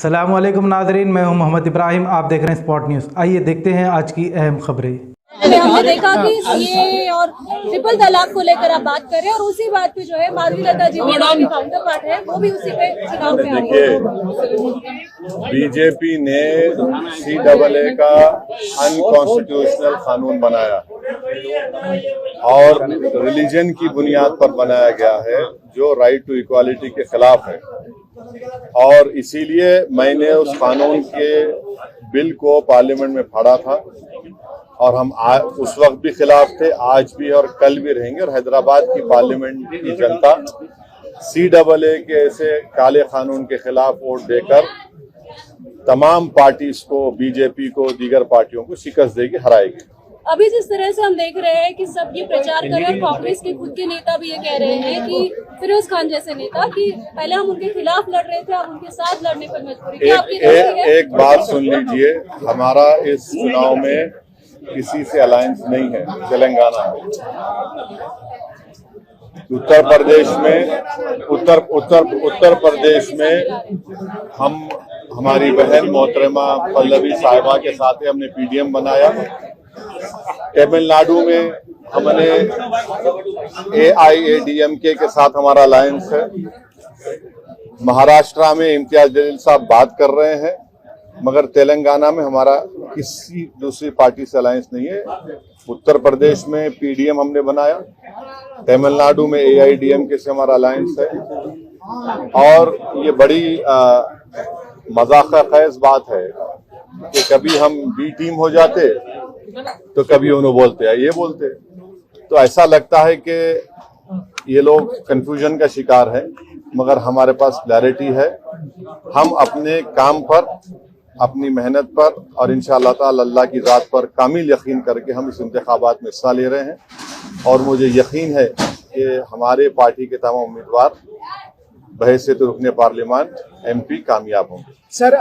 अस्सलामुअलैकुम नाज़रीन, मैं हूं मोहम्मद इब्राहिम। आप देख रहे हैं स्पॉट न्यूज़। आइए देखते हैं आज की अहम खबरें। हमने देखा कि सीए और ट्रिपल तलाक को लेकर आप बात कर रहे हैं और उसी बात पे जो है माधवी लता जी भी काउंटर पार्ट है, वो भी उसी पे चुनाव में आई है। बीजेपी ने CAA का अनकॉन्स्टिट्यूशनल कानून बनाया और रिलीजन की बुनियाद पर बनाया गया है, जो राइट टू इक्वालिटी के खिलाफ है। और इसीलिए मैंने उस कानून के बिल को पार्लियामेंट में फाड़ा था और हम उस वक्त भी खिलाफ थे, आज भी और कल भी रहेंगे। और हैदराबाद की पार्लियामेंट की जनता CAA के ऐसे काले कानून के खिलाफ वोट देकर तमाम पार्टीज को, बीजेपी को, दीगर पार्टियों को शिकस्त देगी, हराएगी। अभी जिस तरह से हम देख रहे हैं कि सब ये प्रचार कर रहे हैं, कांग्रेस के खुद के नेता भी ये कह रहे हैं कि फिरोज खान जैसे नेता कि पहले हम उनके खिलाफ लड़ रहे थे, अब उनके साथ लड़ने पर मजबूर। एक बात सुन लीजिए, हमारा इस चुनाव में किसी से अलायंस नहीं है। तेलंगाना में, उत्तर प्रदेश में हम हमारी बहन मोहतरमा पल्लवी साहिबा के साथ हमने PDM बनाया। तमिलनाडु में हमने AIADMK के साथ हमारा अलायंस है। महाराष्ट्र में इम्तियाज जलील साहब बात कर रहे हैं, मगर तेलंगाना में हमारा किसी दूसरी पार्टी से अलायंस नहीं है। उत्तर प्रदेश में PDM हमने बनाया, तमिलनाडु में AIADMK से हमारा अलायंस है। और ये बड़ी मजाक-ए-खैज बात है कि कभी हम B टीम हो जाते तो कभी उन्होंने बोलते या ये बोलते। तो ऐसा लगता है कि ये लोग कंफ्यूजन का शिकार है, मगर हमारे पास क्लैरिटी है। हम अपने काम पर, अपनी मेहनत पर और इंशाअल्लाह ताला अल्लाह की ज़ात पर कामिल यकीन करके हम इस इंतखाबात में हिस्सा ले रहे हैं। और मुझे यकीन है कि हमारे पार्टी के तमाम उम्मीदवार बहैसियत रुकने पार्लियामान MP कामयाब होंगे। सर,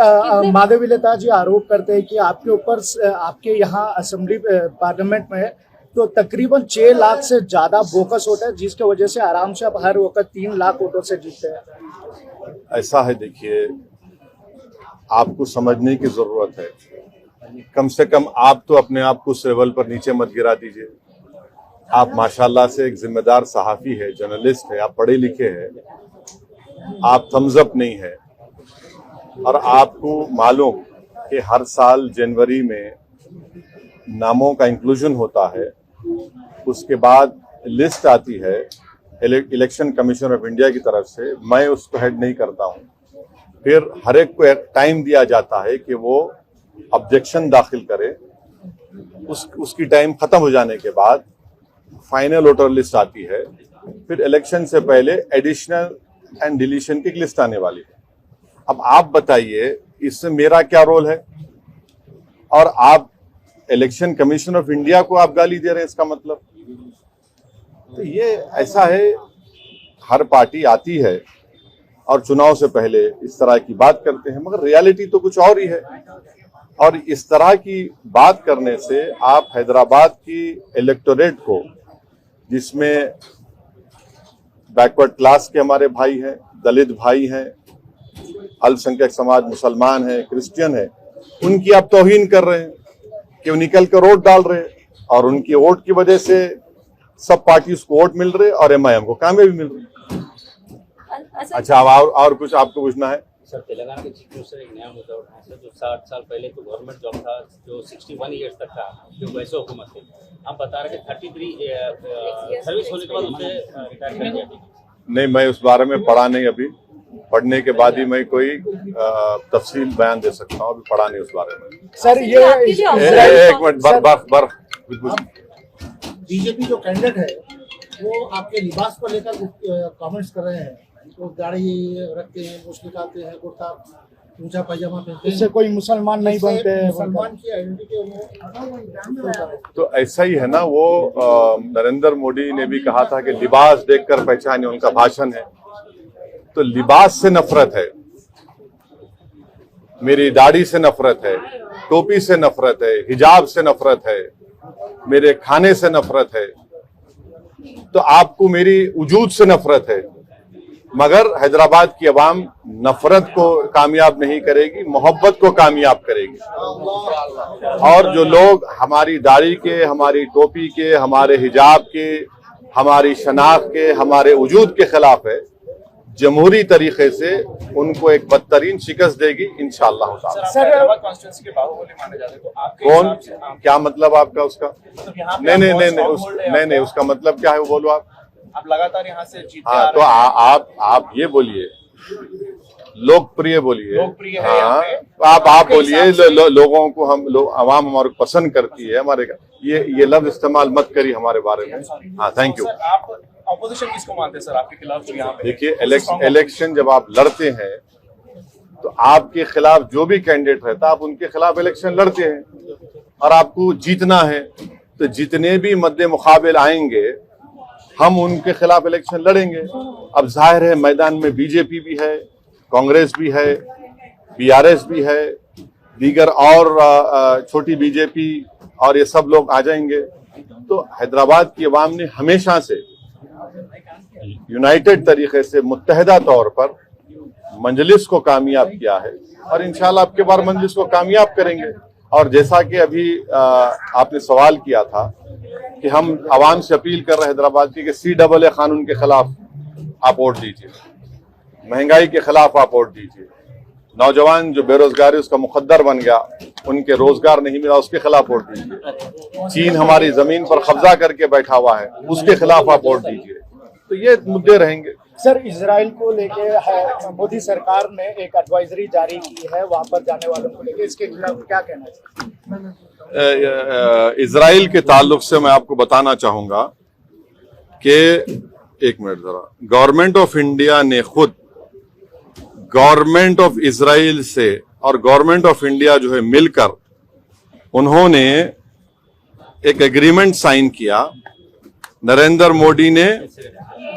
माधवी लता जी आरोप करते हैं कि आपके ऊपर, आपके यहाँ असेंबली पार्लियामेंट में तो तकरीबन 6 लाख से ज्यादा बोकस होता है, जिसकी वजह से आराम से आप हर वक्त 3 लाख वोटों से जीतते हैं। ऐसा है, देखिए, आपको समझने की जरूरत है। कम से कम आप तो अपने आप को उस लेवल पर नीचे मत गिरा दीजिए। आप माशाल्लाह से एक जिम्मेदार सहाफी है, जर्नलिस्ट है, आप पढ़े लिखे हैं, आप थम्स अप नहीं है। और आपको मालूम कि हर साल जनवरी में नामों का इंक्लूजन होता है, उसके बाद लिस्ट आती है इलेक्शन कमीशन ऑफ इंडिया की तरफ से, मैं उसको हेड नहीं करता हूं। फिर हर एक को एक टाइम दिया जाता है कि वो ऑब्जेक्शन दाखिल करे। उसकी टाइम खत्म हो जाने के बाद फाइनल वोटर लिस्ट आती है। फिर इलेक्शन से पहले एडिशनल एंड डिलीशन की लिस्ट आने वाली है। अब आप बताइए, इसमें मेरा क्या रोल है? और आप इलेक्शन कमीशन ऑफ इंडिया को आप गाली दे रहे हैं, इसका मतलब? तो ये ऐसा है, हर पार्टी आती है और चुनाव से पहले इस तरह की बात करते हैं, मगर रियलिटी तो कुछ और ही है। और इस तरह की बात करने से आप हैदराबाद की इलेक्टोरेट को, जिसमें बैकवर्ड क्लास के हमारे भाई हैं, दलित भाई हैं, अल्पसंख्यक समाज, मुसलमान हैं, क्रिश्चियन हैं, उनकी आप तौहीन कर रहे हैं कि वो निकल कर वोट डाल रहे हैं। और उनकी वोट की वजह से सब पार्टी को वोट मिल रहे और MIM को कामयाबी मिल रही। अच्छा, अब और कुछ आपको पूछना है? सर, तेलंगाना के चीफ मिनिस्टर एक नया मुद्दा उठाया सर, जो 60 साल पहले तो गवर्नमेंट जॉब था, जो 61 ईयर्स तक था, जो वैसे हुकूमत थी। हम बता रहे कि 33 सर्विस होने के बाद उसे रिटायर कर दिया था। नहीं, मैं उस बारे में पढ़ा नहीं। अभी पढ़ने के बाद ही मैं कोई तफसील बयान दे सकता हूँ। अभी पढ़ा नहीं उस बारे में। सर, ये एक मिनट, बीजेपी जो कैंडिडेट है वो आपके लिबास को लेकर कमेंट्स कर रहे हैं। वो दाढ़ी रखते हैं, मुछ निकालते हैं, कुर्ता ऊंचा पायजामा पहनते हैं, इससे कोई मुसलमान नहीं बनते हैं। मुसलमान की आइडेंटिटी तो ऐसा ही है ना। वो नरेंद्र मोदी ने भी कहा था कि लिबास देखकर पहचाने, उनका भाषण है। तो लिबास से नफरत है, मेरी दाढ़ी से नफरत है, टोपी से नफरत है, हिजाब से नफरत है, मेरे खाने से नफरत है, तो आपको मेरी वजूद से नफरत है। मगर हैदराबाद की अवाम नफरत को कामयाब नहीं करेगी, मोहब्बत को कामयाब करेगी। और जो लोग हमारी दाढ़ी के, हमारी टोपी के, हमारे हिजाब के, हमारी शनाख्त के, हमारे वजूद के खिलाफ है, जमहूरी तरीके से उनको एक बदतरीन शिकस्त देगी इंशाअल्लाह ताला। हैदराबाद कॉन्स्टिट्यूंसी के बाहुबली माने जाते हैं, तो आपके कौन, हिसाब से क्या मतलब आपका उसका? मतलब यहाँ पे नहीं आप नहीं बहुत नहीं strong hold है नहीं, आपका। उसका मतलब क्या है वो बोलो आप लगातार यहाँ से जीतते हाँ, आ तो रहे हैं। आप ये बोलिए, लोकप्रिय बोलिए। लोकप्रिय है यहाँ हाँ, पे। आप आपके बोलिए, हिसाब से- लोगों को हम लोग अवाम हमारे को पसंद करती है, हमारे का ये लफ्ज इस्तेमाल मत करिए हमारे बारे में। हाँ, थैंक यू। सर, आप ऑपोजिशन किसको मानते हैं सर आपके खिलाफ जो यहाँ पे? देखिए, Strong इलेक्शन जब आप लड़ते हैं तो आपके खिलाफ जो भी कैंडिडेट रहता है आप उनके खिलाफ इलेक्शन लड़ते हैं और आपको जीतना है, तो जितने भी मद्दे मुकाबिल आएंगे हम उनके खिलाफ इलेक्शन लड़ेंगे। अब जाहिर है मैदान में बीजेपी भी है, कांग्रेस भी है, बीआरएस भी है, दीगर और छोटी बीजेपी और ये सब लोग आ जाएंगे। तो हैदराबाद की अवाम ने हमेशा से यूनाइटेड तरीके से मुत्तहदा तौर पर मंजलिस को कामयाब किया है और इंशाल्लाह अब के बार मंजलिस को कामयाब करेंगे। और जैसा कि अभी आपने सवाल किया था कि हम आवाम से अपील कर रहे हैं हैदराबाद की कि CAA कानून के खिलाफ आप वोट दीजिए, महंगाई के खिलाफ आप वोट दीजिए, नौजवान जो बेरोजगारी उसका मुकद्दर बन गया, उनके रोजगार नहीं मिला, उसके खिलाफ वोट दीजिए। चीन हमारी जमीन पर कब्जा करके बैठा हुआ है, उसके खिलाफ आप वोट दीजिए। तो ये मुद्दे रहेंगे। सर, इजराइल को लेके मोदी सरकार ने एक एडवाइजरी जारी की है वहां पर जाने वालों को लेके, इसके खिलाफ क्या कहना चाहिए? इजराइल के ताल्लुक से मैं आपको बताना चाहूंगा कि एक मिनट जरा, गवर्नमेंट ऑफ इंडिया ने खुद गवर्नमेंट ऑफ इजराइल से और गवर्नमेंट ऑफ इंडिया जो है मिलकर उन्होंने एक एग्रीमेंट साइन किया, नरेंद्र मोदी ने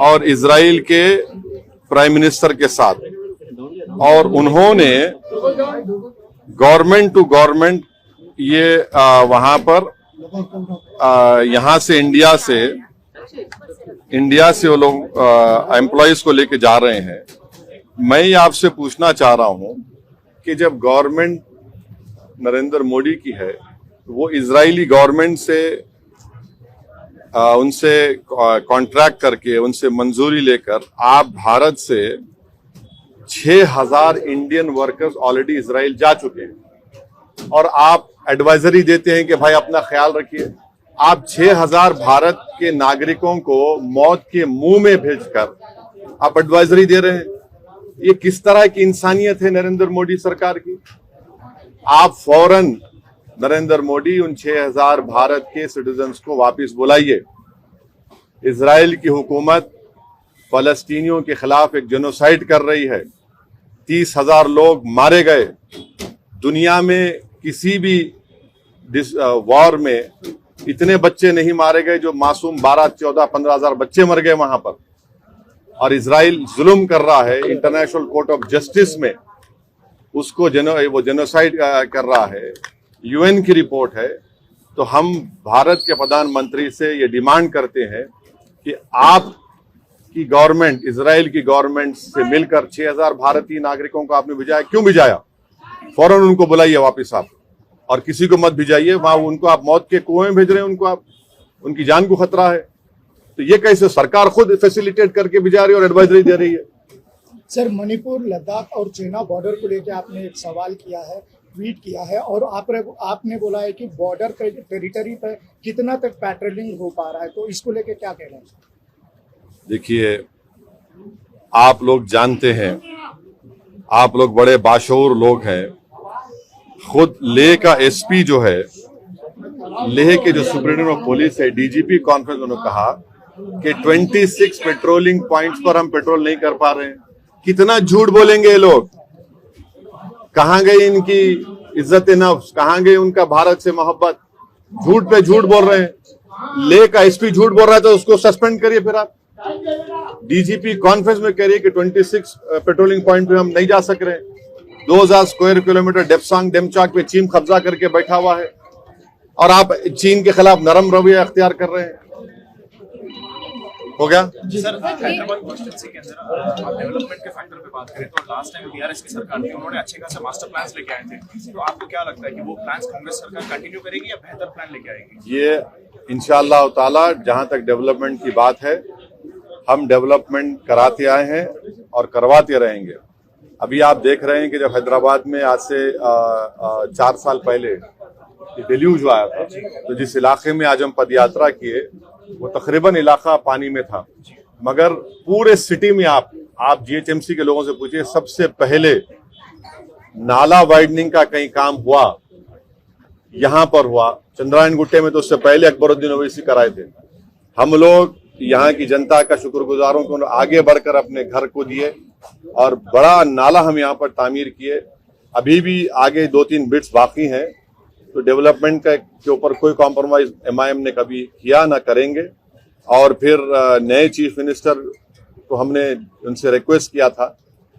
और इजराइल के प्राइम मिनिस्टर के साथ, और उन्होंने गवर्नमेंट टू गवर्नमेंट ये वहां पर यहां से इंडिया से वो लोग एम्प्लॉयज को लेके जा रहे हैं। मैं ये आपसे पूछना चाह रहा हूं कि जब गवर्नमेंट नरेंद्र मोदी की है तो वो इजरायली गवर्नमेंट से उनसे कॉन्ट्रैक्ट करके उनसे मंजूरी लेकर आप भारत से 6,000 इंडियन वर्कर्स ऑलरेडी इजराइल जा चुके हैं और आप एडवाइजरी देते हैं कि भाई अपना ख्याल रखिए। आप 6,000 भारत के नागरिकों को मौत के मुंह में भेजकर आप एडवाइजरी दे रहे हैं। ये किस तरह की इंसानियत है नरेंद्र मोदी सरकार की? आप फौरन नरेंद्र मोदी उन 6,000 भारत के सिटीजन्स को वापस बुलाइए। इजराइल की हुकूमत फलस्तीनियों के खिलाफ एक जेनोसाइड कर रही है। 30,000 लोग मारे गए। दुनिया में किसी भी वॉर में इतने बच्चे नहीं मारे गए जो मासूम 12, 14, 15,000 बच्चे मर गए वहां पर। और इजराइल जुल्म कर रहा है, इंटरनेशनल कोर्ट ऑफ जस्टिस में उसको वो जेनोसाइड कर रहा है। यूएन की रिपोर्ट है। तो हम भारत के प्रधानमंत्री से ये डिमांड करते हैं कि आप की गवर्नमेंट, इजराइल की गवर्नमेंट से मिलकर 6,000 भारतीय नागरिकों को आपने भिजाया, क्यों भिजाया? फौरन उनको बुलाइए वापस आप, और किसी को मत भिजाइए वहां। उनको आप मौत के कुएं में भेज रहे हैं, उनको आप, उनकी जान को खतरा है। तो ये कैसे सरकार खुद फैसिलिटेट करके भिजा रही है और एडवाइजरी दे रही है? सर, मणिपुर, लद्दाख और चीना बॉर्डर को लेकर आपने एक सवाल किया है, ट्वीट किया है, और आपने बोला है कि बॉर्डर टेरिटरी पर कितना तक पेट्रोलिंग हो पा रहा है, तो इसको लेके क्या कहना है? देखिए, आप लोग जानते हैं, आप लोग बड़े बाशऊर लोग हैं। खुद लेह का एसपी जो है, लेह के जो सुप्रीटेंडेंट ऑफ पुलिस है, डीजीपी कॉन्फ्रेंस, उन्होंने कहा कि 26 पेट्रोलिंग पॉइंट्स पर हम पेट्रोल नहीं कर पा रहे हैं। कितना झूठ बोलेंगे ये लोग? कहां गई इनकी इज्जत नफ्स? कहां गई उनका भारत से मोहब्बत? झूठ पे झूठ बोल रहे हैं। लेह का एसपी झूठ बोल रहा है तो उसको सस्पेंड करिए। फिर आप डीजीपी कॉन्फ्रेंस में कह रही है कि 26 पेट्रोलिंग पॉइंट पे हम नहीं जा सक रहे। 2000 स्क्वायर किलोमीटर डेप्सांग डेमचाक पे चीन कब्जा करके बैठा हुआ है और आप चीन के खिलाफ नरम रवैया अख्तियार कर रहे हैं। हो गया। सर हैदराबाद कॉन्स्टिट्यूंसी के अंदर आप डेवलपमेंट के फैक्टर पे बात करें तो लास्ट टाइम बीआरएस की सरकार थी, उन्होंने अच्छे खासे मास्टर प्लान्स लेके आए थे, तो आपको क्या लगता है कि वो प्लान्स कांग्रेस सरकार कंटिन्यू करेगी या बेहतर प्लान लेके आएगी? ये इंशाअल्लाह ताला जहां तक डेवलपमेंट की बात है, हम डेवलपमेंट कराते आए हैं और करवाते रहेंगे। अभी आप देख रहे हैं कि जब हैदराबाद में आज से 4 साल पहले डेल्यूज आया था, तो जिस इलाके में आज हम पदयात्रा किए वो तकरीबन इलाका पानी में था, मगर पूरे सिटी में आप जीएचएमसी के लोगों से पूछिए, सबसे पहले नाला वाइडनिंग का कहीं काम हुआ यहाँ पर हुआ। चंद्रायन गुट्टे में तो उससे पहले अकबरुद्दीन ओवैसी कराए थे। हम लोग यहाँ की जनता का शुक्रगुजार हूं कि उन्होंने आगे बढ़कर अपने घर को दिए और बड़ा नाला हम यहाँ पर तामीर किए। अभी भी आगे 2-3 बिट्स बाकी हैं, तो डेवलपमेंट के ऊपर कोई कॉम्प्रोमाइज एमआईएम ने कभी किया ना करेंगे। और फिर नए चीफ मिनिस्टर को हमने उनसे रिक्वेस्ट किया था,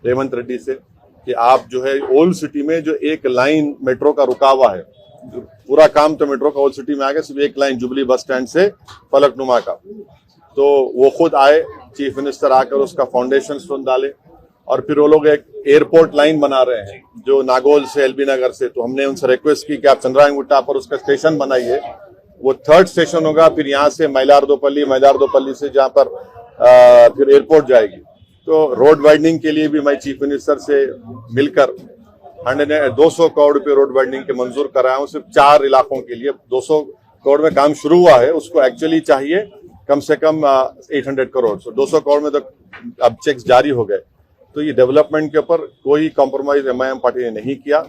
रेवंत रेड्डी से, कि आप जो है ओल्ड सिटी में जो एक लाइन मेट्रो का रुका हुआ है, पूरा काम तो मेट्रो का ओल्ड सिटी में आ गया, सिर्फ एक लाइन जुबली बस स्टैंड से फलकनुमा का, तो वो खुद आए चीफ मिनिस्टर, आकर उसका फाउंडेशन स्टोन डाले। और फिर वो लोग एक एयरपोर्ट लाइन बना रहे हैं जो नागौल से एलबी नगर से, तो हमने उनसे रिक्वेस्ट की कि आप चंद्रायन गुट्टा पर उसका स्टेशन बनाइए, वो 3rd स्टेशन होगा। फिर यहाँ से मैलारदोपल्ली से जहाँ पर फिर एयरपोर्ट जाएगी। तो रोड वाइडनिंग के लिए भी मैं चीफ मिनिस्टर से मिलकर 200 करोड़ रुपए रोड वाइडनिंग के मंजूर कराया हूँ, सिर्फ 4 इलाकों के लिए। 200 करोड़ में काम शुरू हुआ है, उसको एक्चुअली चाहिए कम से कम 800 करोड़। तो 200 करोड़ में तो अब चेक्स जारी हो गए। तो ये डेवलपमेंट के ऊपर कोई कॉम्प्रोमाइज एमआईएम पार्टी ने नहीं किया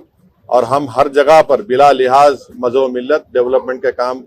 और हम हर जगह पर बिला लिहाज मज़हब मिल्लत डेवलपमेंट के काम